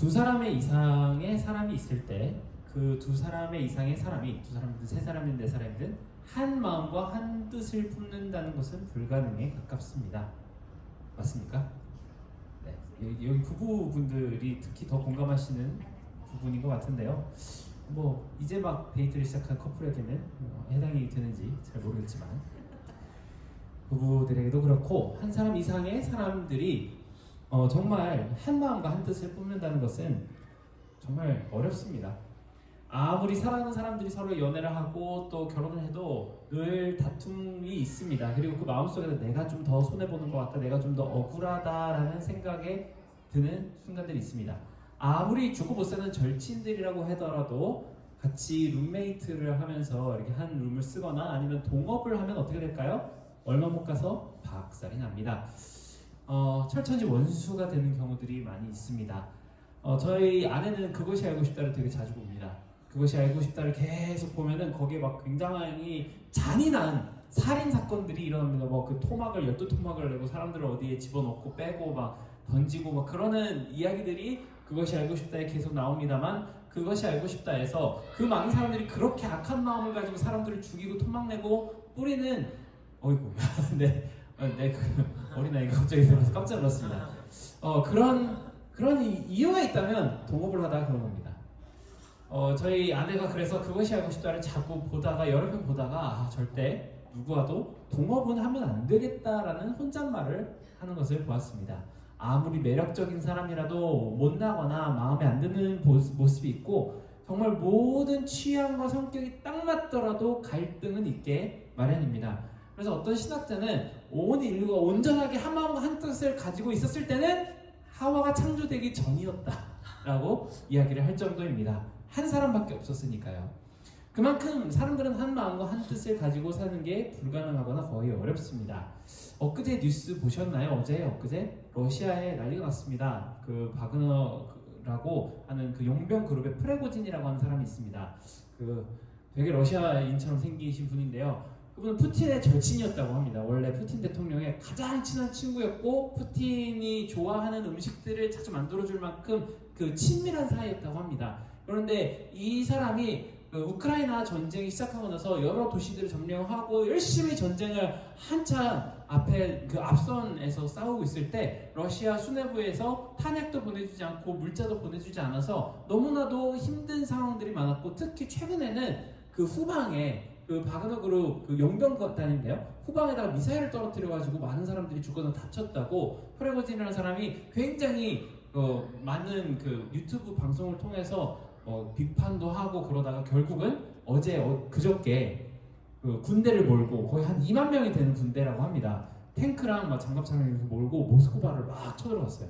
두 사람의 이상의 사람이 있을 때 그 두 사람의 이상의 사람이 두 사람이든 세 사람이든 네 사람이든 한 마음과 한 뜻을 품는다는 것은 불가능에 가깝습니다. 맞습니까? 네, 여기 부부분들이 특히 더 공감하시는 부분인 것 같은데요. 뭐 이제 막 데이트를 시작한 커플에게는 해당이 되는지 잘 모르겠지만 부부들에게도 그렇고 한 사람 이상의 사람들이 정말 한 마음과 한 뜻을 뿜는다는 것은 정말 어렵습니다. 아무리 사랑하는 사람들이 서로 연애를 하고 또 결혼을 해도 늘 다툼이 있습니다. 그리고 그 마음속에서 내가 좀 더 손해보는 것 같다, 내가 좀 더 억울하다라는 생각에 드는 순간들이 있습니다. 아무리 죽고 못 사는 절친들이라고 하더라도 같이 룸메이트를 하면서 이렇게 한 룸을 쓰거나 아니면 동업을 하면 어떻게 될까요? 얼마 못 가서 박살이 납니다. 철천지 원수가 되는 경우들이 많이 있습니다. 저희 아내는 그것이 알고 싶다를 되게 자주 봅니다. 그것이 알고 싶다를 계속 보면은 거기에 막 굉장히 잔인한 살인 사건들이 일어납니다. 뭐 그 토막을 12토막을 내고 사람들을 어디에 집어넣고 빼고 막 던지고 막 그러는 이야기들이 그것이 알고 싶다에 계속 나옵니다만, 그것이 알고 싶다에서 그 많은 사람들이 그렇게 악한 마음을 가지고 사람들을 죽이고 토막 내고 뿌리는 어이구 네, 그 어린아이가 갑자기 들어서 깜짝 놀랐습니다. 그런 이유가 있다면 동업을 하다가 그런 겁니다. 저희 아내가 그래서 그것이 알고 싶다를 자꾸 보다가 여러 편 보다가 절대 누구와도 동업은 하면 안 되겠다라는 혼잣말을 하는 것을 보았습니다. 아무리 매력적인 사람이라도 못나거나 마음에 안 드는 모습이 있고 정말 모든 취향과 성격이 딱 맞더라도 갈등은 있게 마련입니다. 그래서 어떤 신학자는 온 인류가 온전하게 한 마음과 한 뜻을 가지고 있었을 때는 하와가 창조되기 전이었다라고 이야기를 할 정도입니다. 한 사람밖에 없었으니까요. 그만큼 사람들은 한 마음과 한 뜻을 가지고 사는 게 불가능하거나 거의 어렵습니다. 엊그제 뉴스 보셨나요? 엊그제 러시아에 난리가 났습니다. 그 바그너라고 하는 그 용병 그룹의 프레고진이라고 하는 사람이 있습니다. 그 되게 러시아인처럼 생기신 분인데요. 그분은 푸틴의 절친이었다고 합니다. 원래 푸틴 대통령의 가장 친한 친구였고 푸틴이 좋아하는 음식들을 자주 만들어줄 만큼 그 친밀한 사이였다고 합니다. 그런데 이 사람이 우크라이나 전쟁이 시작하고 나서 여러 도시들을 점령하고 열심히 전쟁을 한참 앞선에서 싸우고 있을 때 러시아 수뇌부에서 탄약도 보내주지 않고 물자도 보내주지 않아서 너무나도 힘든 상황들이 많았고, 특히 최근에는 그 후방에 그 바그너 그룹 그 용병단인데요, 후방에다가 미사일을 떨어뜨려가지고 많은 사람들이 죽거나 다쳤다고 프레고진이라는 사람이 굉장히 많은 그 유튜브 방송을 통해서 비판도 하고 그러다가 결국은 그저께 그 군대를 몰고 거의 한 2만 명이 되는 군대라고 합니다. 탱크랑 막 장갑차를 몰고 모스크바를 막 쳐들어갔어요.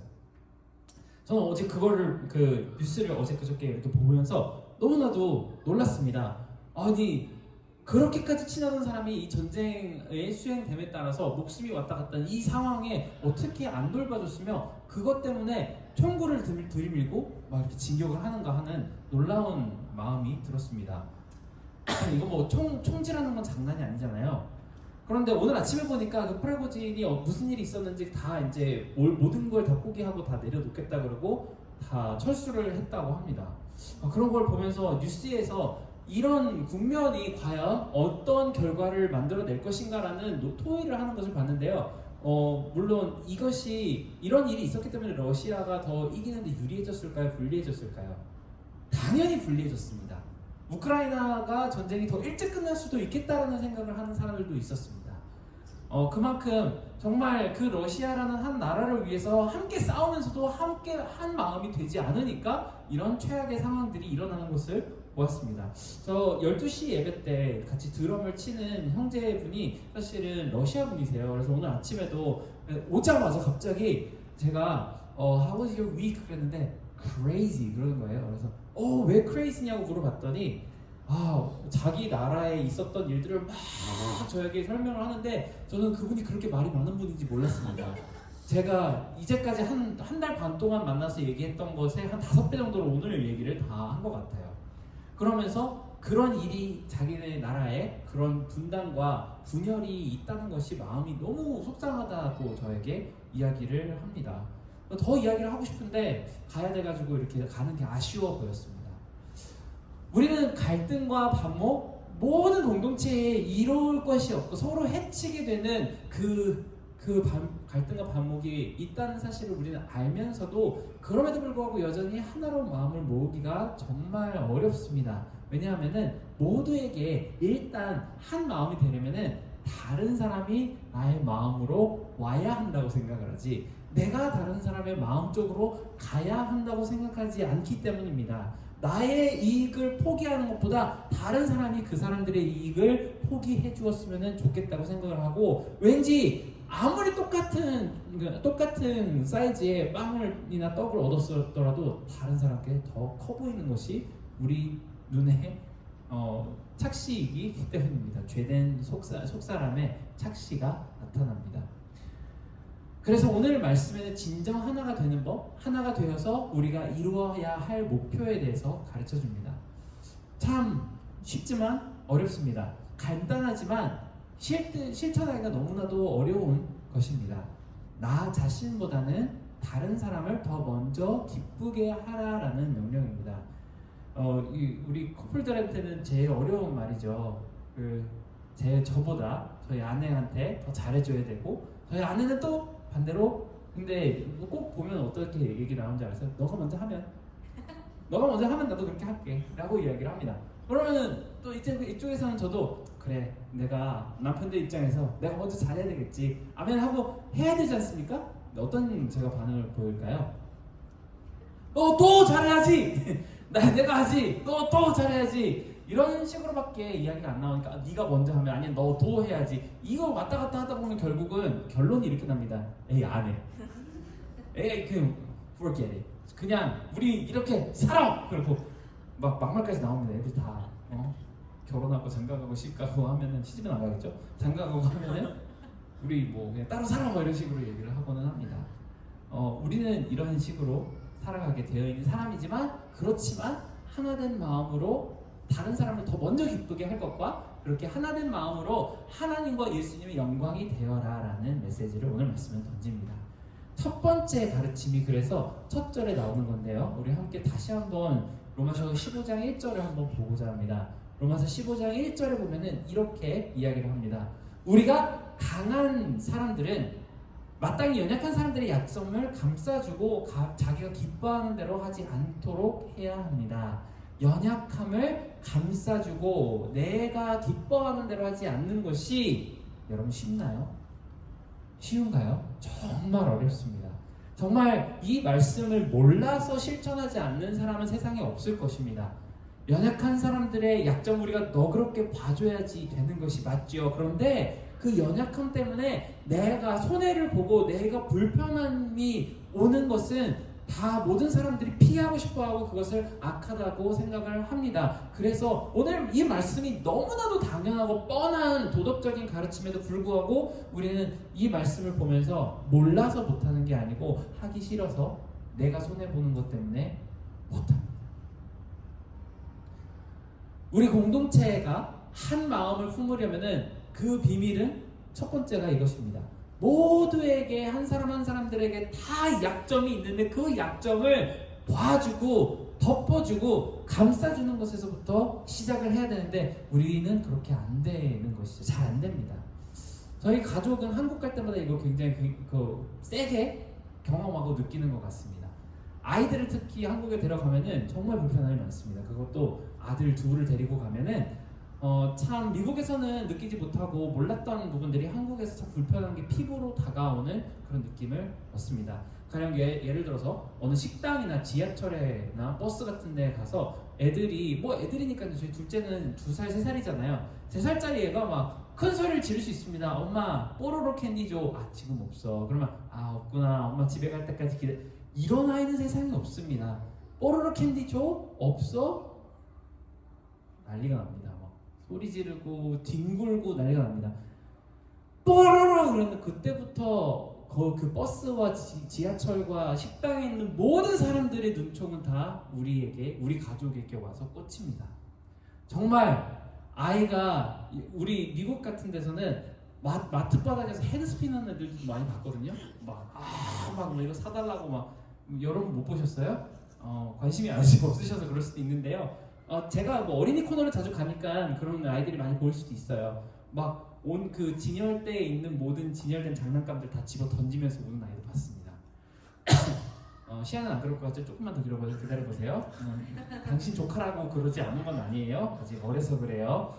저는 어제 그거를 그 뉴스를 그저께 이렇게 보면서 너무나도 놀랐습니다. 아니 그렇게까지 친하던 사람이 이 전쟁의 수행됨에 따라서 목숨이 왔다 갔다 하는 이 상황에 어떻게 안 돌봐줬으며 그것 때문에 총구를 들이밀고 막 이렇게 진격을 하는가 하는 놀라운 마음이 들었습니다. 이거 뭐 총질하는 건 장난이 아니잖아요. 그런데 오늘 아침에 보니까 그 프레고진이 무슨 일이 있었는지 다 이제 모든 걸 다 포기하고 다 내려놓겠다 그러고 다 철수를 했다고 합니다. 그런 걸 보면서 뉴스에서 이런 국면이 과연 어떤 결과를 만들어낼 것인가라는 토의를 하는 것을 봤는데요. 물론 이런 일이 있었기 때문에 러시아가 더 이기는데 유리해졌을까요? 불리해졌을까요? 당연히 불리해졌습니다. 우크라이나가 전쟁이 더 일찍 끝날 수도 있겠다라는 생각을 하는 사람들도 있었습니다. 그만큼 정말 그 러시아라는 한 나라를 위해서 함께 싸우면서도 함께 한 마음이 되지 않으니까 이런 최악의 상황들이 일어나는 것을 보았습니다. 저 12시 예배 때 같이 드럼을 치는 형제분이 사실은 러시아 분이세요. 그래서 오늘 아침에도 오자마자 갑자기 제가 How was your week? 그랬는데 crazy 그러는 거예요. 그래서 왜 crazy냐고 물어봤더니 자기 나라에 있었던 일들을 막 저에게 설명을 하는데 저는 그분이 그렇게 말이 많은 분인지 몰랐습니다. 제가 이제까지 한 달 반 동안 만나서 얘기했던 것에 한 5배 정도로 오늘 얘기를 다 한 것 같아요. 그러면서 그런 일이 자기네 나라에 그런 분단과 분열이 있다는 것이 마음이 너무 속상하다고 저에게 이야기를 합니다. 더 이야기를 하고 싶은데 가야 돼가지고 이렇게 가는 게 아쉬워 보였습니다. 우리는 갈등과 반목, 모든 공동체에 이로울 것이 없고 서로 해치게 되는 갈등과 반목이 있다는 사실을 우리는 알면서도 그럼에도 불구하고 여전히 하나로 마음을 모으기가 정말 어렵습니다. 왜냐하면은 모두에게 일단 한 마음이 되려면은 다른 사람이 나의 마음으로 와야 한다고 생각을 하지, 내가 다른 사람의 마음 쪽으로 가야 한다고 생각하지 않기 때문입니다. 나의 이익을 포기하는 것보다 다른 사람이 그 사람들의 이익을 포기해 주었으면 좋겠다고 생각을 하고, 왠지 아무리 똑같은 사이즈의 빵이나 떡을 얻었더라도 다른 사람께 더 커 보이는 것이 우리 눈에 착시이기 때문입니다. 죄된 속사람의 착시가 나타납니다. 그래서 오늘 말씀에는 진정 하나가 되는 법, 하나가 되어서 우리가 이루어야 할 목표에 대해서 가르쳐 줍니다. 참 쉽지만 어렵습니다. 간단하지만 실천하기가 너무나도 어려운 것입니다. 나 자신보다는 다른 사람을 더 먼저 기쁘게 하라라는 명령입니다. 우리 커플들한테는 제일 어려운 말이죠. 저보다 저희 아내한테 더 잘해줘야 되고, 저희 아내는 또 반대로, 근데 꼭 보면 어떻게 얘기 나오는지 알았어요? 너가 먼저 하면 나도 그렇게 할게 라고 이야기를 합니다. 그러면은 또 이쪽에서는 저도 그래, 내가 남편들 입장에서 내가 먼저 잘해야 되겠지 아멘 하고 해야 되지 않습니까? 어떤 제가 반응을 보일까요? 너 또 잘해야지 내가 하지, 너 또 잘해야지, 이런 식으로밖에 이야기가 안 나오니까 네가 먼저 하면, 아니 너도 해야지, 이거 왔다 갔다 하다 보면 결국은 결론이 이렇게 납니다. 에이 안 해, 에이 forget it, 그냥 우리 이렇게 살아! 그리고 막말까지 나옵니다. 애들 다 결혼하고 장가가고 시집가고 하면은, 시집은 안 가겠죠? 장가가고 하면은 우리 그냥 따로 살아 이런 식으로 얘기를 하고는 합니다. 우리는 이런 식으로 살아가게 되어 있는 사람이지만, 그렇지만 하나된 마음으로 다른 사람을 더 먼저 기쁘게 할 것과, 그렇게 하나된 마음으로 하나님과 예수님의 영광이 되어라라는 메시지를 오늘 말씀에 던집니다. 첫 번째 가르침이 그래서 첫 절에 나오는 건데요. 우리 함께 다시 한번 로마서 15장 1절을 한번 보고자 합니다. 로마서 15장 1절에 보면은 이렇게 이야기를 합니다. 우리가 강한 사람들은 마땅히 연약한 사람들의 약점을 감싸주고 자기가 기뻐하는 대로 하지 않도록 해야 합니다. 연약함을 감싸주고 내가 기뻐하는 대로 하지 않는 것이 여러분 쉽나요? 쉬운가요? 정말 어렵습니다. 정말 이 말씀을 몰라서 실천하지 않는 사람은 세상에 없을 것입니다. 연약한 사람들의 약점 우리가 너그럽게 봐줘야지 되는 것이 맞죠. 그런데 그 연약함 때문에 내가 손해를 보고 내가 불편함이 오는 것은 다 모든 사람들이 피하고 싶어하고 그것을 악하다고 생각을 합니다. 그래서 오늘 이 말씀이 너무나도 당연하고 뻔한 도덕적인 가르침에도 불구하고 우리는 이 말씀을 보면서 몰라서 못하는 게 아니고 하기 싫어서 내가 손해보는 것 때문에 못합니다. 우리 공동체가 한 마음을 품으려면은 그 비밀은 첫 번째가 이것입니다. 모두에게 한 사람들에게 다 약점이 있는데 그 약점을 봐주고 덮어주고 감싸주는 것에서부터 시작을 해야 되는데 우리는 그렇게 안 되는 것이죠. 잘 안 됩니다. 저희 가족은 한국 갈 때마다 이거 굉장히 세게 경험하고 느끼는 것 같습니다. 아이들을 특히 한국에 데려가면은 정말 불편함이 많습니다. 그것도 아들 둘을 데리고 가면은 참 미국에서는 느끼지 못하고 몰랐던 부분들이 한국에서 참 불편한 게 피부로 다가오는 그런 느낌을 얻습니다. 가령 예를 들어서 어느 식당이나 지하철이나 버스 같은 데 가서 애들이 애들이니까 저희 둘째는 2살, 3살이잖아요. 3살짜리 애가 막 큰 소리를 지를 수 있습니다. 엄마 뽀로로 캔디 줘. 아 지금 없어. 그러면 아 없구나. 엄마 집에 갈 때까지 기다려. 이런 아이는 세상에 없습니다. 뽀로로 캔디 줘? 없어? 난리가 납니다. 소리 지르고 뒹굴고 난리가 납니다. 뽀로로! 그러면 그때부터 그 버스와 지하철과 식당에 있는 모든 사람들의 눈총은 다 우리 가족에게 와서 꽂힙니다. 정말 아이가 우리 미국 같은 데서는 마트 바닥에서 헤드스핀 하는 애들도 많이 봤거든요. 막 이거 사달라고 막. 여러분 못 보셨어요? 관심이 아직 없으셔서 그럴 수도 있는데요. 제가 뭐 어린이 코너를 자주 가니까 그런 아이들이 많이 보일 수도 있어요. 막 온 그 진열대에 있는 모든 진열된 장난감들 다 집어 던지면서 오는 아이들 봤습니다. 시야는 안 그럴 것 같죠? 조금만 더 기다려보세요. 당신 조카라고 그러지 않은 건 아니에요. 아직 어려서 그래요.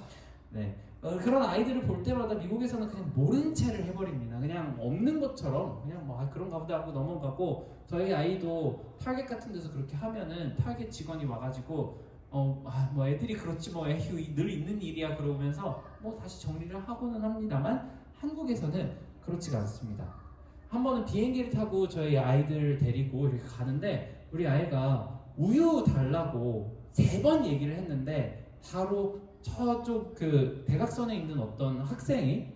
네. 그런 아이들을 볼 때마다 미국에서는 그냥 모른 채를 해버립니다. 그냥 없는 것처럼 그냥 뭐 그런가 보다 하고 넘어가고, 저희 아이도 타겟 같은 데서 그렇게 하면은 타겟 직원이 와가지고 뭐 애들이 그렇지 뭐 에휴 늘 있는 일이야 그러면서 뭐 다시 정리를 하고는 합니다만, 한국에서는 그렇지가 않습니다. 한 번은 비행기를 타고 저희 아이들 데리고 이렇게 가는데, 우리 아이가 우유 달라고 3번 얘기를 했는데 바로 저쪽 그 대각선에 있는 어떤 학생이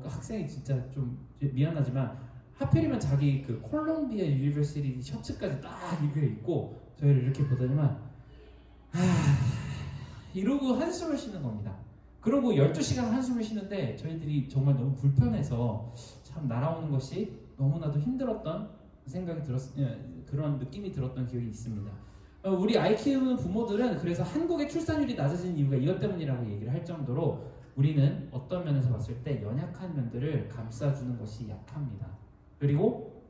학생이 진짜 좀 미안하지만 하필이면 자기 그 콜롬비아 유니버시티 셔츠까지 딱 입혀 있고 저희를 이렇게 보더니만 이러고 한숨을 쉬는 겁니다. 그러고 12시간 한숨을 쉬는데 저희들이 정말 너무 불편해서 참 날아오는 것이 너무나도 힘들었던 생각이 그런 느낌이 들었던 기억이 있습니다. 우리 아이 키우는 부모들은 그래서 한국의 출산율이 낮아진 이유가 이것 때문이라고 얘기를 할 정도로 우리는 어떤 면에서 봤을 때 연약한 면들을 감싸주는 것이 약합니다. 그리고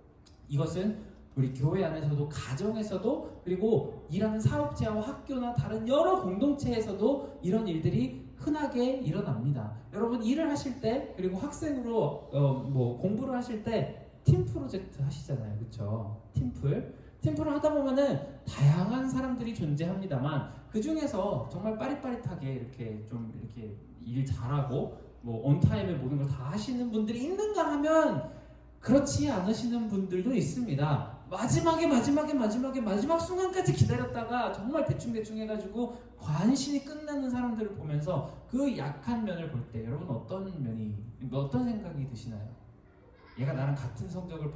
이것은 우리 교회 안에서도 가정에서도 그리고 일하는 사업체와 학교나 다른 여러 공동체에서도 이런 일들이 흔하게 일어납니다. 여러분 일을 하실 때 그리고 학생으로 뭐 공부를 하실 때 팀 프로젝트 하시잖아요, 그렇죠? 팀플을 하다 보면은 다양한 사람들이 존재합니다만 그 중에서 정말 빠릿빠릿하게 이렇게 좀 이렇게 일 잘하고 뭐 온타임에 모든 걸 다 하시는 분들이 있는가 하면 그렇지 않으시는 분들도 있습니다. 마지막 순간까지 기다렸다가 정말 대충 해가지고 관신이 끝나는 사람들을 보면서 그 약한 면을 볼 때 여러분 어떤 생각이 드시나요? 얘가 나랑 같은 성적을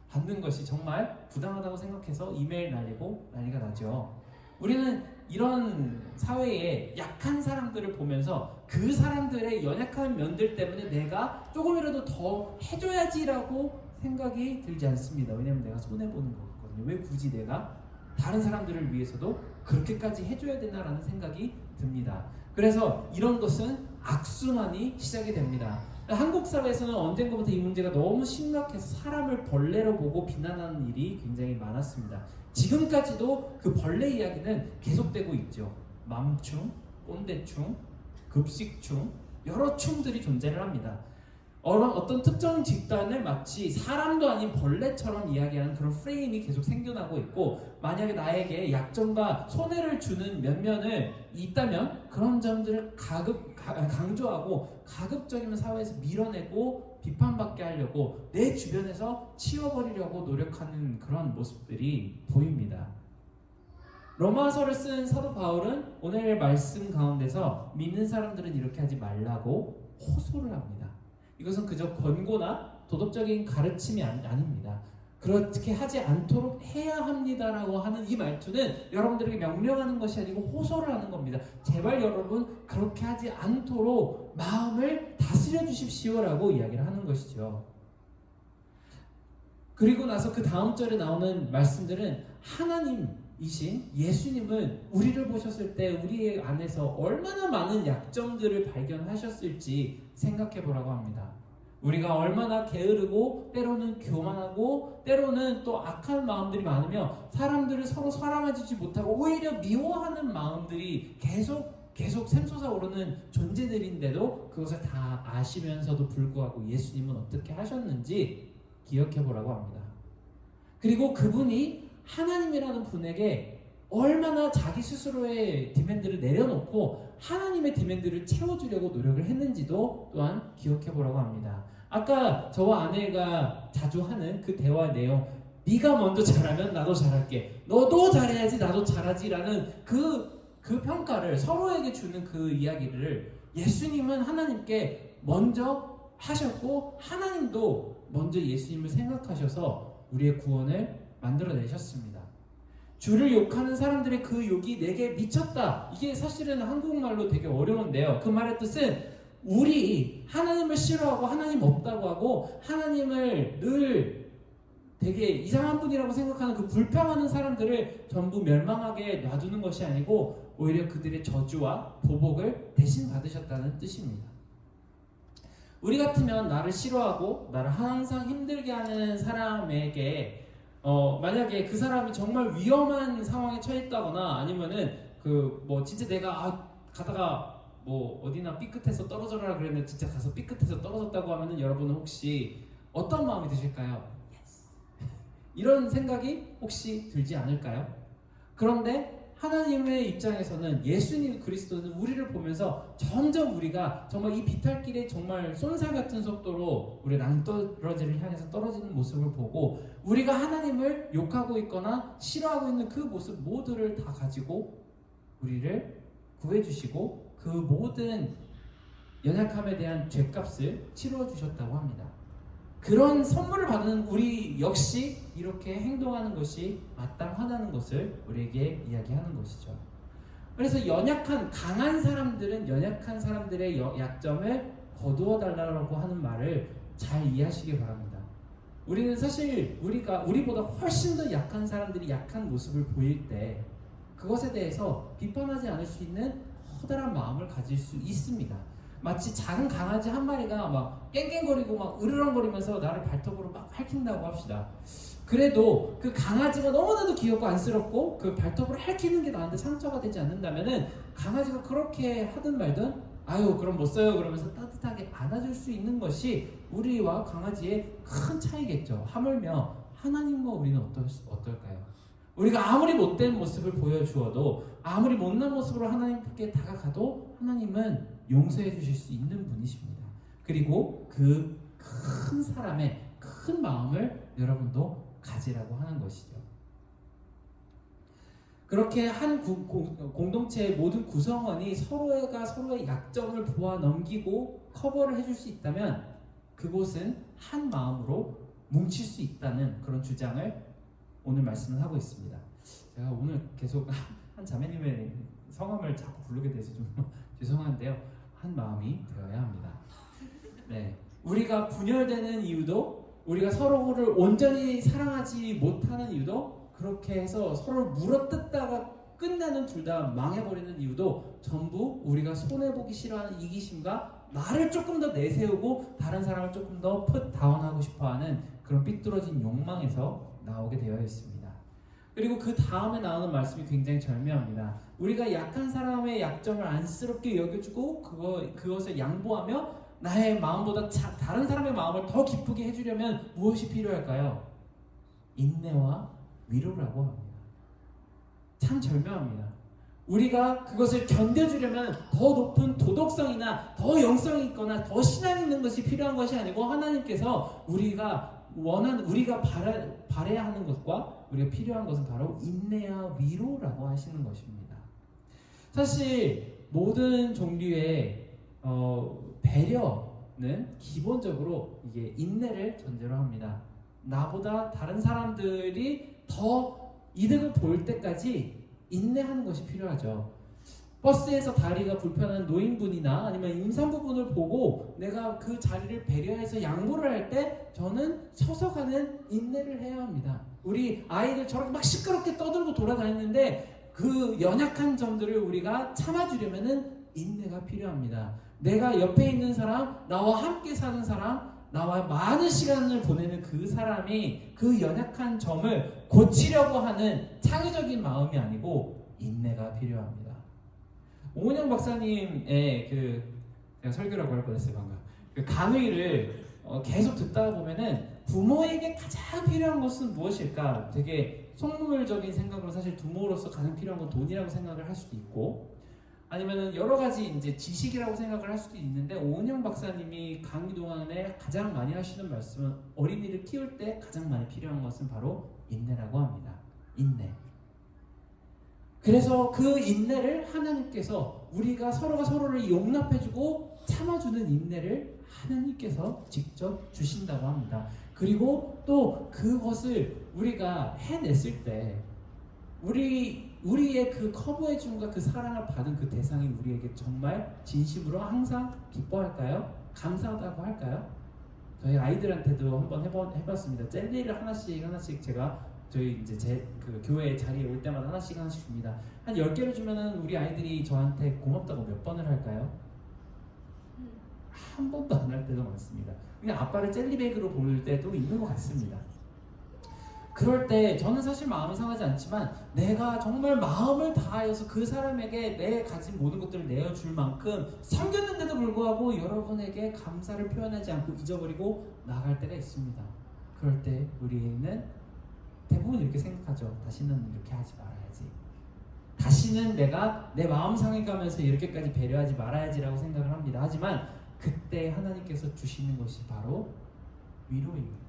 받는 것이 정말 부당하다고 생각해서 이메일 날리고 난리가 나죠. 우리는 이런 사회에 약한 사람들을 보면서 그 사람들의 연약한 면들 때문에 내가 조금이라도 더 해줘야지라고 생각이 들지 않습니다. 왜냐면 내가 손해보는 거거든요. 왜 굳이 내가 다른 사람들을 위해서도 그렇게까지 해줘야 되나라는 생각이 듭니다. 그래서 이런 것은 악순환이 시작이 됩니다. 한국 사회에서는 언젠가부터 이 문제가 너무 심각해서 사람을 벌레로 보고 비난하는 일이 굉장히 많았습니다. 지금까지도 그 벌레 이야기는 계속되고 있죠. 맘충, 꼰대충, 급식충, 여러 충들이 존재를 합니다. 어떤 특정 집단을 마치 사람도 아닌 벌레처럼 이야기하는 그런 프레임이 계속 생겨나고 있고, 만약에 나에게 약점과 손해를 주는 면면을 있다면 그런 점들을 강조하고 가급적이면 사회에서 밀어내고 비판받게 하려고 내 주변에서 치워버리려고 노력하는 그런 모습들이 보입니다. 로마서를 쓴 사도 바울은 오늘 말씀 가운데서 믿는 사람들은 이렇게 하지 말라고 호소를 합니다. 이것은 그저 권고나 도덕적인 가르침이 아닙니다. 그렇게 하지 않도록 해야 합니다라고 하는 이 말투는 여러분들에게 명령하는 것이 아니고 호소를 하는 겁니다. 제발 여러분 그렇게 하지 않도록 마음을 다스려 주십시오라고 이야기를 하는 것이죠. 그리고 나서 그 다음 절에 나오는 말씀들은 하나님이신 예수님은 우리를 보셨을 때 우리 안에서 얼마나 많은 약점들을 발견하셨을지 생각해 보라고 합니다. 우리가 얼마나 게으르고 때로는 교만하고 때로는 또 악한 마음들이 많으며 사람들을 서로 사랑해주지 못하고 오히려 미워하는 마음들이 계속 샘솟아오르는 존재들인데도 그것을 다 아시면서도 불구하고 예수님은 어떻게 하셨는지 기억해 보라고 합니다. 그리고 그분이 하나님이라는 분에게 얼마나 자기 스스로의 디맨드를 내려놓고 하나님의 디맨드를 채워주려고 노력을 했는지도 또한 기억해 보라고 합니다. 아까 저와 아내가 자주 하는 그 대화 내용, 네가 먼저 잘하면 나도 잘할게, 너도 잘해야지 나도 잘하지라는 그 평가를 서로에게 주는 그 이야기를 예수님은 하나님께 먼저 하셨고 하나님도 먼저 예수님을 생각하셔서 우리의 구원을 만들어내셨습니다. 주를 욕하는 사람들의 그 욕이 내게 미쳤다. 이게 사실은 한국말로 되게 어려운데요. 그 말의 뜻은 우리 하나님을 싫어하고 하나님 없다고 하고 하나님을 늘 되게 이상한 분이라고 생각하는 그 불평하는 사람들을 전부 멸망하게 놔두는 것이 아니고 오히려 그들의 저주와 보복을 대신 받으셨다는 뜻입니다. 우리 같으면 나를 싫어하고 나를 항상 힘들게 하는 사람에게 만약에 그 사람이 정말 위험한 상황에 처했다거나 아니면은 진짜 내가 가다가 어디나 삐끗해서 떨어져라 그러면 진짜 가서 삐끗해서 떨어졌다고 하면은 여러분은 혹시 어떤 마음이 드실까요? 이런 생각이 혹시 들지 않을까요? 그런데 하나님의 입장에서는 예수님 그리스도는 우리를 보면서 점점 우리가 정말 이 비탈길에 정말 쏜살 같은 속도로 우리 낭떠러지를 향해서 떨어지는 모습을 보고 우리가 하나님을 욕하고 있거나 싫어하고 있는 그 모습 모두를 다 가지고 우리를 구해주시고 그 모든 연약함에 대한 죄값을 치루어 주셨다고 합니다. 그런 선물을 받은 우리 역시 이렇게 행동하는 것이 마땅하다는 것을 우리에게 이야기하는 것이죠. 그래서 강한 사람들은 연약한 사람들의 약점을 거두어 달라고 하는 말을 잘 이해하시기 바랍니다. 우리는 사실 우리보다 훨씬 더 약한 사람들이 약한 모습을 보일 때 그것에 대해서 비판하지 않을 수 있는 커다란 마음을 가질 수 있습니다. 마치 작은 강아지 한 마리가 막 깽깽거리고 막 으르렁거리면서 나를 발톱으로 막 핥힌다고 합시다. 그래도 그 강아지가 너무나도 귀엽고 안쓰럽고 그 발톱으로 핥히는 게 나한테 상처가 되지 않는다면은 강아지가 그렇게 하든 말든 아유 그럼 못 써요 그러면서 따뜻하게 안아줄 수 있는 것이 우리와 강아지의 큰 차이겠죠. 하물며 하나님과 우리는 어떨까요? 우리가 아무리 못된 모습을 보여주어도 아무리 못난 모습으로 하나님께 다가가도 하나님은 용서해 주실 수 있는 분이십니다. 그리고 그 큰 사람의 큰 마음을 여러분도 가지라고 하는 것이죠. 그렇게 한 공동체의 모든 구성원이 서로가 서로의 약점을 보아 넘기고 커버를 해줄 수 있다면 그곳은 한 마음으로 뭉칠 수 있다는 그런 주장을 오늘 말씀을 하고 있습니다. 제가 오늘 계속 한 자매님의 성함을 자꾸 부르게 돼서 좀 죄송한데요. 한 마음이 되어야 합니다. 네, 우리가 분열되는 이유도 우리가 서로를 온전히 사랑하지 못하는 이유도 그렇게 해서 서로를 물어뜯다가 끝나는 둘 다 망해버리는 이유도 전부 우리가 손해보기 싫어하는 이기심과 나를 조금 더 내세우고 다른 사람을 조금 더 풋 다운하고 싶어하는 그런 삐뚤어진 욕망에서 나오게 되어 있습니다. 그리고 그 다음에 나오는 말씀이 굉장히 절묘합니다. 우리가 약한 사람의 약점을 안쓰럽게 여겨주고 그것을 양보하며 나의 마음보다 다른 사람의 마음을 더 기쁘게 해주려면 무엇이 필요할까요? 인내와 위로라고 합니다. 참 절묘합니다. 우리가 그것을 견뎌주려면 더 높은 도덕성이나 더 영성이 있거나 더 신앙이 있는 것이 필요한 것이 아니고 하나님께서 우리가 바라야 하는 것과 우리가 필요한 것은 바로 인내와 위로라고 하시는 것입니다. 사실 모든 종류의 배려는 기본적으로 이게 인내를 전제로 합니다. 나보다 다른 사람들이 더 이득을 볼 때까지 인내하는 것이 필요하죠. 버스에서 다리가 불편한 노인분이나 아니면 임산부분을 보고 내가 그 자리를 배려해서 양보를 할 때 저는 서서 가는 인내를 해야 합니다. 우리 아이들 저렇게 막 시끄럽게 떠들고 돌아다니는데 그 연약한 점들을 우리가 참아주려면은 인내가 필요합니다. 내가 옆에 있는 사람, 나와 함께 사는 사람, 나와 많은 시간을 보내는 그 사람이 그 연약한 점을 고치려고 하는 창의적인 마음이 아니고 인내가 필요합니다. 오은영 박사님의 제가 설교라고 할 뻔했어요 방금. 그 강의를 계속 듣다 보면은 부모에게 가장 필요한 것은 무엇일까? 되게 속물적인 생각으로 사실 부모로서 가장 필요한 건 돈이라고 생각을 할 수도 있고, 아니면은 여러 가지 이제 지식이라고 생각을 할 수도 있는데 오은영 박사님이 강의 동안에 가장 많이 하시는 말씀은 어린이를 키울 때 가장 많이 필요한 것은 바로 인내라고 합니다. 인내. 그래서 그 인내를 하나님께서 우리가 서로가 서로를 용납해주고 참아주는 인내를 하나님께서 직접 주신다고 합니다. 그리고 또 그것을 우리가 해냈을 때 우리의 그 커버해줌과 그 사랑을 받은 그 대상이 우리에게 정말 진심으로 항상 기뻐할까요? 감사하다고 할까요? 저희 아이들한테도 한번 해봤습니다. 젤리를 하나씩 제가 저희 이제 그 교회 자리에 올 때마다 하나씩 줍니다. 한 10개를 주면은 우리 아이들이 저한테 고맙다고 몇 번을 할까요? 한 번도 안 할 때도 많습니다. 그냥 아빠를 젤리백으로 보일 때도 있는 것 같습니다. 그럴 때 저는 사실 마음이 상하지 않지만 내가 정말 마음을 다하여서 그 사람에게 내 가진 모든 것들을 내어줄 만큼 섬겼는데도 불구하고 여러분에게 감사를 표현하지 않고 잊어버리고 나갈 때가 있습니다. 그럴 때 우리는 대부분 이렇게 생각하죠. 다시는 이렇게 하지 말아야지. 다시는 내가 내 마음 상해가면서 이렇게까지 배려하지 말아야지라고 생각을 합니다. 하지만 그때 하나님께서 주시는 것이 바로 위로입니다.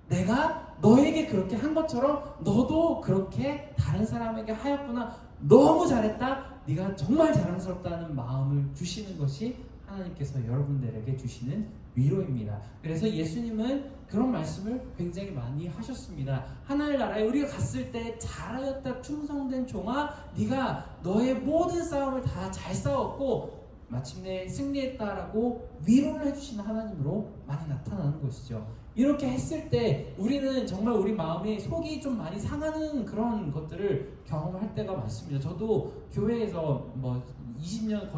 내가 너에게 그렇게 한 것처럼 너도 그렇게 다른 사람에게 하였구나. 너무 잘했다. 네가 정말 자랑스럽다는 마음을 주시는 것이 하나님께서 여러분들에게 주시는 위로입니다. 그래서 예수님은 그런 말씀을 굉장히 많이 하셨습니다. 하나님 나라에 우리가 갔을 때 잘하였다 충성된 종아, 네가 너의 모든 싸움을 다 잘 싸웠고 마침내 승리했다라고 위로를 해주시는 하나님으로 많이 나타나는 것이죠. 이렇게 했을 때 우리는 정말 우리 마음이 속이 좀 많이 상하는 그런 것들을 경험할 때가 많습니다. 저도 교회에서 20년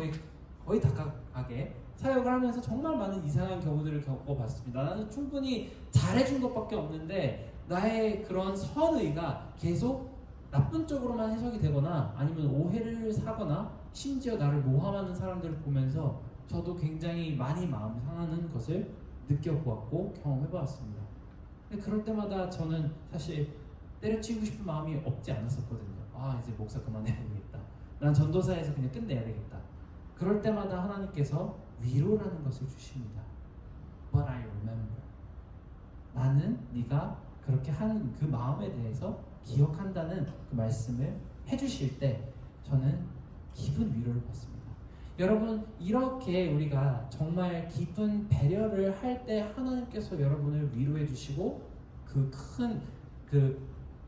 거의 다가가게 사역을 하면서 정말 많은 이상한 경우들을 겪어봤습니다. 나는 충분히 잘해준 것밖에 없는데 나의 그런 선의가 계속 나쁜 쪽으로만 해석이 되거나 아니면 오해를 사거나 심지어 나를 모함하는 사람들을 보면서 저도 굉장히 많이 마음 상하는 것을 느껴보았고 경험해보았습니다. 근데 그럴 때마다 저는 사실 때려치우고 싶은 마음이 없지 않았었거든요. 이제 목사 그만해야 되겠다. 난 전도사에서 그냥 끝내야 되겠다. 그럴 때마다 하나님께서 위로라는 것을 주십니다. But I remember. 나는 네가 그렇게 하는 그 마음에 대해서 기억한다는 그 말씀을 해주실 때 저는 깊은 위로를 받습니다. 여러분, 이렇게 우리가 정말 깊은 배려를 할 때 하나님께서 여러분을 위로해 주시고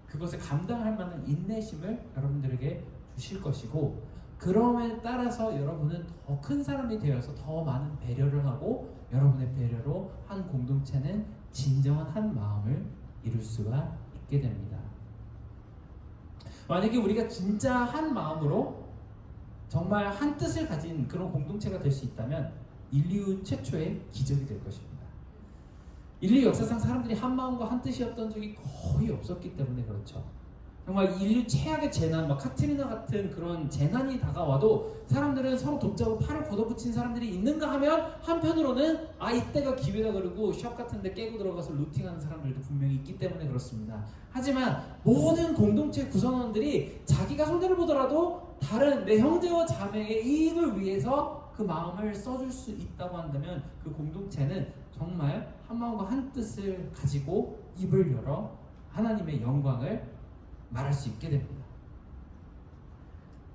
그것을 감당할 만한 인내심을 여러분들에게 주실 것이고, 그럼에 따라서 여러분은 더 큰 사람이 되어서 더 많은 배려를 하고 여러분의 배려로 한 공동체는 진정한 한 마음을 이룰 수가 있게 됩니다. 만약에 우리가 진짜 한 마음으로 정말 한 뜻을 가진 그런 공동체가 될 수 있다면 인류 최초의 기적이 될 것입니다. 인류 역사상 사람들이 한 마음과 한 뜻이었던 적이 거의 없었기 때문에 그렇죠. 정말 인류 최악의 재난, 카트리나 같은 그런 재난이 다가와도 사람들은 서로 돕자고 팔을 걷어붙인 사람들이 있는가 하면 한편으로는 이때가 기회다 그러고 숍 같은 데 깨고 들어가서 루팅하는 사람들도 분명히 있기 때문에 그렇습니다. 하지만 모든 공동체 구성원들이 자기가 손해를 보더라도 다른 내 형제와 자매의 이익을 위해서 그 마음을 써줄 수 있다고 한다면 그 공동체는 정말 한 마음과 한 뜻을 가지고 입을 열어 하나님의 영광을 말할 수 있게 됩니다.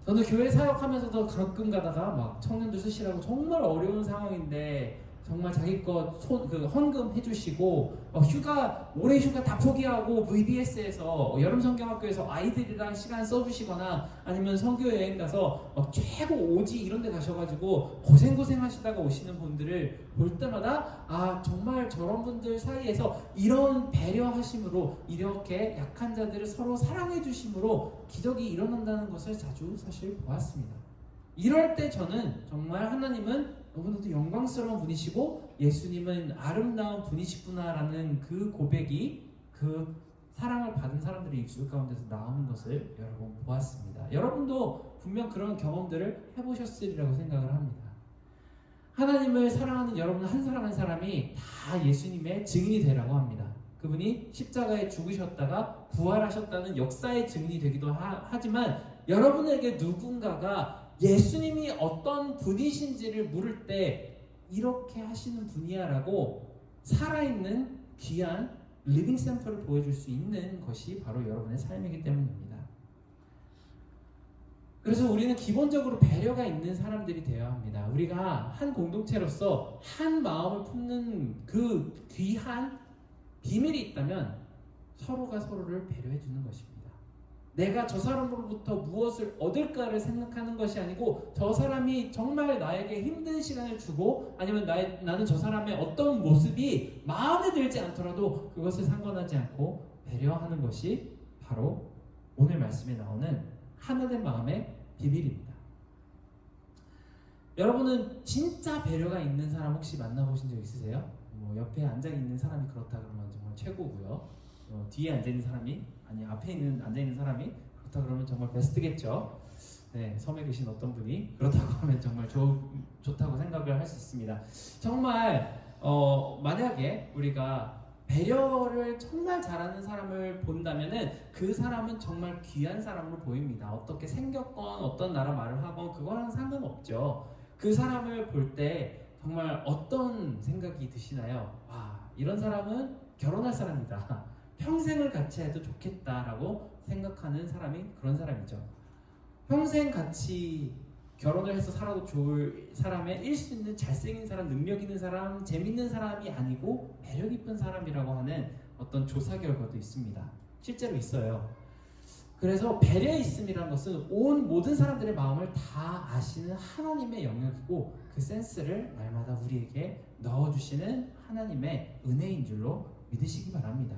저는 교회 사역하면서도 가끔 가다가 청년들 쓰시라고 정말 어려운 상황인데 정말 자기 것 헌금 해주시고 올해 휴가 다 포기하고 VBS에서 여름 성경학교에서 아이들이랑 시간 써주시거나 아니면 선교 여행 가서 최고 오지 이런 데 가셔가지고 고생 하시다가 오시는 분들을 볼 때마다 정말 저런 분들 사이에서 이런 배려하심으로 이렇게 약한 자들을 서로 사랑해 주심으로 기적이 일어난다는 것을 자주 사실 보았습니다. 이럴 때 저는 정말 하나님은 너무나도 영광스러운 분이시고 예수님은 아름다운 분이시구나라는 그 고백이 그 사랑을 받은 사람들의 입술 가운데서 나오는 것을 여러분 보았습니다. 여러분도 분명 그런 경험들을 해보셨으리라고 생각을 합니다. 하나님을 사랑하는 여러분 한 사람 한 사람이 다 예수님의 증인이 되라고 합니다. 그분이 십자가에 죽으셨다가 부활하셨다는 역사의 증인이 되기도 하지만 여러분에게 누군가가 예수님이 어떤 분이신지를 물을 때 이렇게 하시는 분이야 라고 살아있는 귀한 리빙 샘플을 보여줄 수 있는 것이 바로 여러분의 삶이기 때문입니다. 그래서 우리는 기본적으로 배려가 있는 사람들이 되어야 합니다. 우리가 한 공동체로서 한 마음을 품는 그 귀한 비밀이 있다면 서로가 서로를 배려해 주는 것입니다. 내가 저 사람으로부터 무엇을 얻을까를 생각하는 것이 아니고 저 사람이 정말 나에게 힘든 시간을 주고 아니면 나는 저 사람의 어떤 모습이 마음에 들지 않더라도 그것을 상관하지 않고 배려하는 것이 바로 오늘 말씀에 나오는 하나된 마음의 비밀입니다. 여러분은 진짜 배려가 있는 사람 혹시 만나보신 적 있으세요? 옆에 앉아있는 사람이 그렇다 그러면 정말 최고고요. 뒤에 앉아있는 사람이 아니 앞에 앉아있는 사람이 그렇다 그러면 정말 베스트겠죠. 네, 섬에 계신 어떤 분이 그렇다고 하면 정말 좋다고 생각을 할 수 있습니다. 정말 만약에 우리가 배려를 정말 잘하는 사람을 본다면은 그 사람은 정말 귀한 사람으로 보입니다. 어떻게 생겼건 어떤 나라 말을 하건 그거랑 상관없죠. 그 사람을 볼 때 정말 어떤 생각이 드시나요? 와, 이런 사람은 결혼할 사람이다. 평생을 같이 해도 좋겠다라고 생각하는 사람이 그런 사람이죠. 평생 같이 결혼을 해서 살아도 좋을 사람의 일 수 있는 잘생긴 사람, 능력 있는 사람, 재밌는 사람이 아니고 배려 깊은 사람이라고 하는 어떤 조사 결과도 있습니다. 실제로 있어요. 그래서 배려 있음이라는 것은 온 모든 사람들의 마음을 다 아시는 하나님의 영역이고 그 센스를 날마다 우리에게 넣어주시는 하나님의 은혜인 줄로 믿으시기 바랍니다.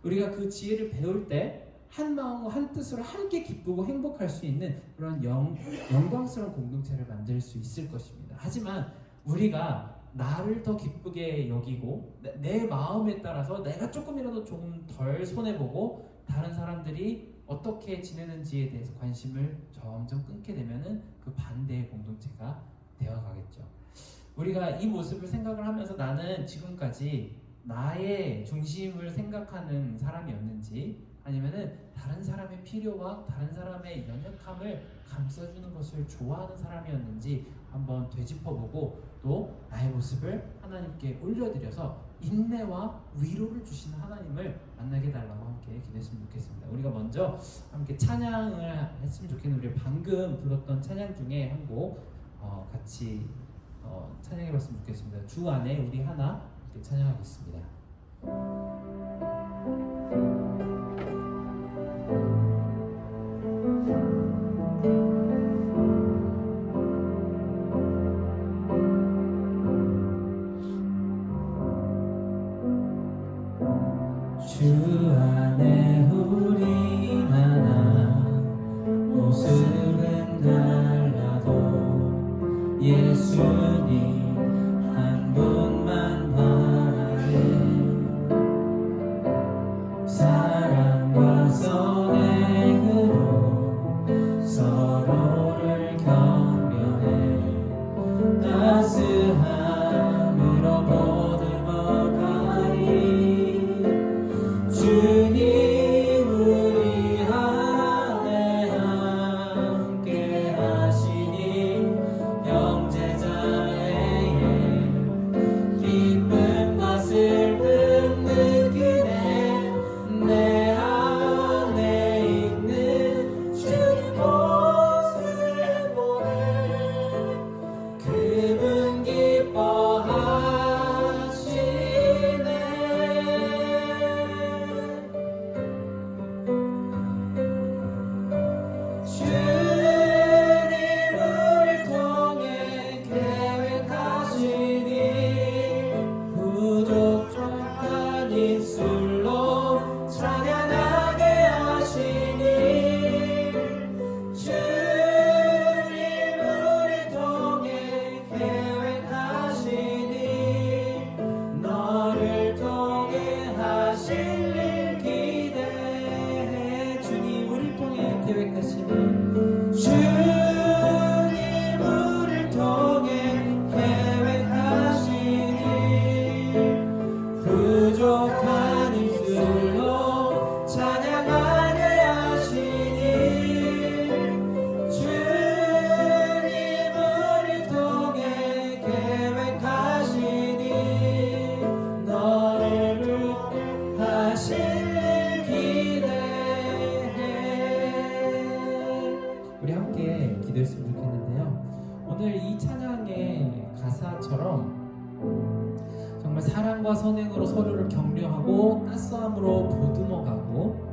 우리가 그 지혜를 배울 때 한 마음과 한 뜻으로 함께 기쁘고 행복할 수 있는 그런 영광스러운 공동체를 만들 수 있을 것입니다. 하지만 우리가 나를 더 기쁘게 여기고 내 마음에 따라서 내가 조금이라도 좀 덜 손해보고 다른 사람들이 어떻게 지내는지에 대해서 관심을 점점 끊게 되면은 그 반대의 공동체가 되어가겠죠. 우리가 이 모습을 생각을 하면서 나는 지금까지 나의 중심을 생각하는 사람이었는지 아니면은 다른 사람의 필요와 다른 사람의 연약함을 감싸주는 것을 좋아하는 사람이었는지 한번 되짚어보고 또 나의 모습을 하나님께 올려드려서 인내와 위로를 주시는 하나님을 만나게 해달라고 함께 기도했으면 좋겠습니다. 우리가 먼저 함께 찬양을 했으면 좋겠는 우리 방금 불렀던 찬양 중에 한 곡 같이 찬양해봤으면 좋겠습니다. 주 안에 우리 하나 함께 찬양하겠습니다. 주 안에 우리 하나 모습은 달라도 예수님 한 분만 바래 사랑과 선행으로 서로를 격려해 따스함으로 보듬어가리 주님 우리 안에 함께 하시니 형제자매의 기쁨과 슬픔 느끼네 내 안에 있는 주님 모습 보네 그분 기뻐하시네 주님을 통해 계획하시니 부족한 입술로 찬양하게 하시니 주님을 통해 계획하시니 너를 통해 하실 일 기대해 주님 우리를 통해 계획하시니 주님 우리를 통해 계획하시니 부족한 입술로 찬양하게 하시니 주님 우리를 통해 계획하시니 너를 하실 일 기대해 우리 함께 기도했으면 좋겠는데요. 오늘 이 찬양의 가사처럼 정말 사랑과 선행으로 서로를 격려하고 따스함으로 보듬어가고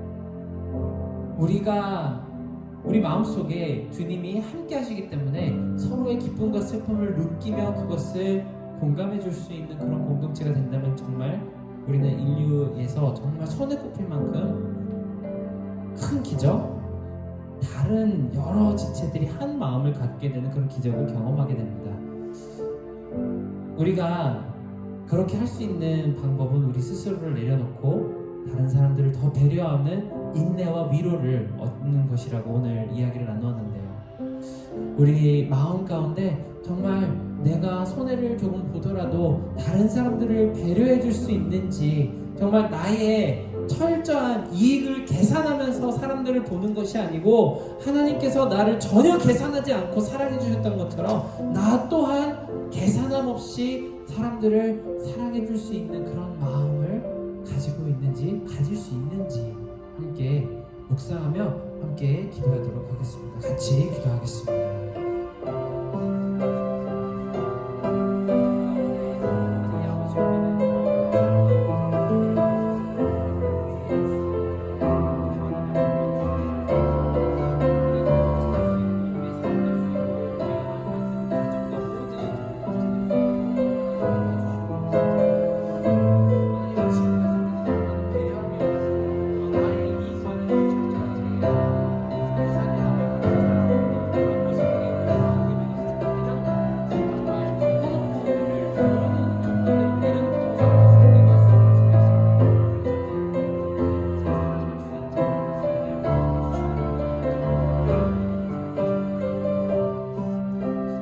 우리 마음속에 주님이 함께 하시기 때문에 서로의 기쁨과 슬픔을 느끼며 그것을 공감해 줄 수 있는 그런 공동체가 된다면 정말 우리는 인류에서 정말 손에 꼽힐 만큼 큰 기적, 다른 여러 지체들이 한 마음을 갖게 되는 그런 기적을 경험하게 됩니다. 우리가 그렇게 할 수 있는 방법은 우리 스스로를 내려놓고 다른 사람들을 더 배려하는 인내와 위로를 얻는 것이라고 오늘 이야기를 나누었는데요. 우리 마음 가운데 정말 내가 손해를 조금 보더라도 다른 사람들을 배려해 줄 수 있는지, 정말 나의 철저한 이익을 계산하면서 사람들을 보는 것이 아니고 하나님께서 나를 전혀 계산하지 않고 사랑해 주셨던 것처럼 나 또한 계산함 없이 사람들을 사랑해 줄 수 있는 그런 마음을 가지고 있는지, 가질 수 있는지 함께 묵상하며 함께 기도하도록 하겠습니다. 같이 기도하겠습니다.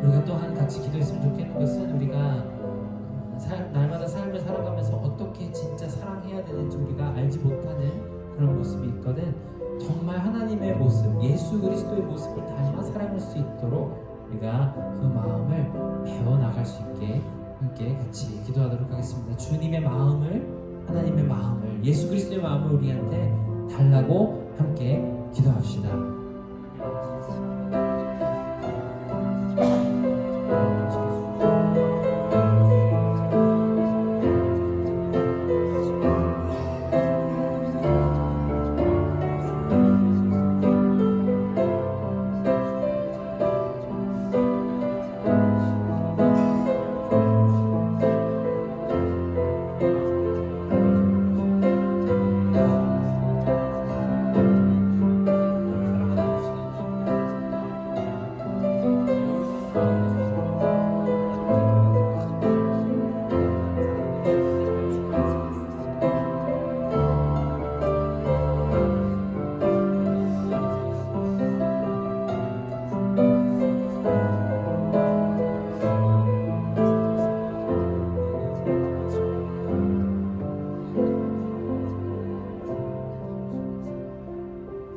우리가 또한 같이 기도했으면 좋겠는 것은 우리가 날마다 삶을 살아가면서 어떻게 진짜 사랑해야 되는지 우리가 알지 못하는 그런 모습이 있거든. 정말 하나님의 모습, 예수 그리스도의 모습을 닮아 살아갈 수 있도록 우리가 그 마음을 배워나갈 수 있게 함께 같이 기도하도록 하겠습니다. 주님의 마음을, 하나님의 마음을, 예수 그리스도의 마음을 우리한테 달라고 함께 기도합시다.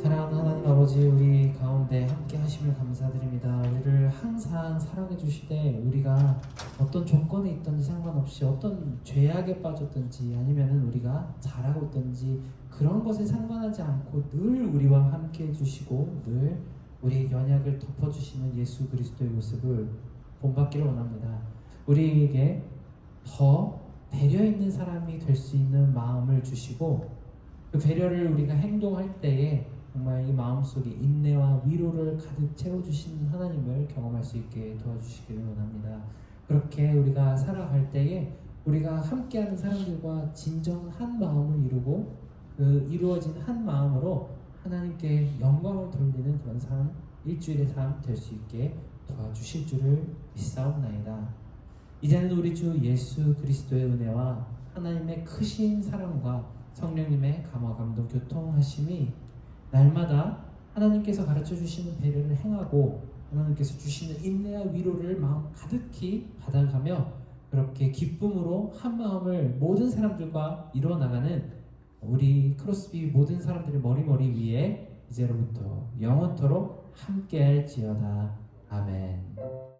사랑하는 하나님 아버지, 우리 가운데 함께 하시며 감사드립니다. 우리를 항상 사랑해 주시되 우리가 어떤 조건에 있든지 상관없이 어떤 죄악에 빠졌든지 아니면은 우리가 잘하고 있든지 그런 것에 상관하지 않고 늘 우리와 함께 해주시고 늘 우리의 연약을 덮어주시는 예수 그리스도의 모습을 본받기를 원합니다. 우리에게 더 배려 있는 사람이 될 수 있는 마음을 주시고 그 배려를 우리가 행동할 때에 정말 이 마음속에 인내와 위로를 가득 채워주시는 하나님을 경험할 수 있게 도와주시기를 원합니다. 그렇게 우리가 살아갈 때에 우리가 함께하는 사람들과 진정 한 마음을 이루고 그 이루어진 한 마음으로 하나님께 영광을 돌리는 그런 삶, 일주일의 삶 될 수 있게 도와주실 줄을 믿사옵나이다. 이제는 우리 주 예수 그리스도의 은혜와 하나님의 크신 사랑과 성령님의 감화 감동 교통하심이 날마다 하나님께서 가르쳐 주시는 배려를 행하고 하나님께서 주시는 인내와 위로를 마음 가득히 받아가며 그렇게 기쁨으로 한 마음을 모든 사람들과 이루어나가는 우리 크로스비 모든 사람들의 머리 위에 이제로부터 영원토록 함께할지어다. 아멘.